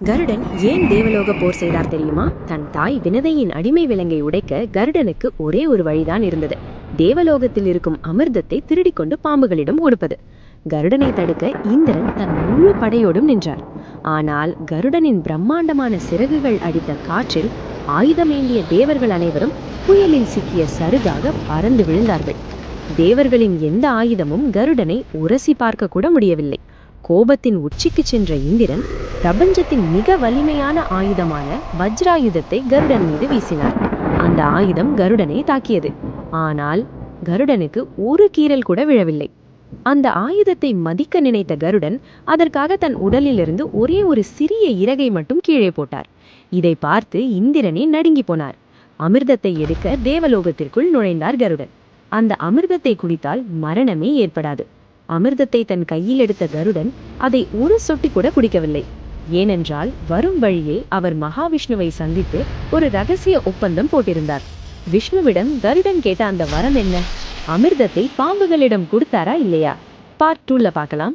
கருடன் ஏன் தேவலோக போர் செய்தார் தெரியுமா? தன் தாய் வினதையின் அடிமை விலங்கை உடைக்க கருடனுக்கு ஒரே ஒரு வழிதான் இருந்தது. தேவலோகத்தில் இருக்கும் அமிர்தத்தை திருடிக்கொண்டு பாம்புகளிடம் கொடுப்பது. கருடனை தடுக்க இந்திரன் தன் முழு படையோடும் நின்றார். ஆனால் கருடனின் பிரம்மாண்டமான சிறகுகள் அடித்த காற்றில் ஆயுதமேந்திய தேவர்கள் அனைவரும் புயலில் சிக்கிய சருகாக பறந்து விழுந்தார்கள். தேவர்களின் எந்த ஆயுதமும் கருடனை உரசி பார்க்க கூட முடியவில்லை. கோபத்தின் உச்சிக்கு சென்ற இந்திரன் பிரபஞ்சத்தின் மிக வலிமையான ஆயுதமான வஜ்ராயுதத்தை கருடன் மீது வீசினார். அந்த ஆயுதம் கருடனை தாக்கியது. ஆனால் கருடனுக்கு ஒரு கீறல் கூட விழவில்லை. அந்த ஆயுதத்தை மதிக்க நினைத்த கருடன் அதற்காக தன் உடலிலிருந்து ஒரே ஒரு சிறிய இறகை மட்டும் கீழே போட்டார். இதை பார்த்து இந்திரனே நடுங்கி போனார். அமிர்தத்தை எடுக்க தேவலோகத்திற்குள் நுழைந்தார் கருடன். அந்த அமிர்தத்தை குடித்தால் மரணமே ஏற்படாது. அமிர்தத்தை தன் கையில் எடுத்த கருடன் அதை ஒரு சொட்டு கூட குடிக்கவில்லை. ஏனென்றால் வரும் வழியில் அவர் மகாவிஷ்ணுவை சந்தித்து ஒரு ரகசிய ஒப்பந்தம் போட்டிருந்தார். விஷ்ணுவிடம் கருடன் கேட்ட அந்த வரம் என்ன? அமிர்தத்தை பாம்புகளிடம் கொடுத்தாரா இல்லையா? பார்ட் 2ல பார்க்கலாம்.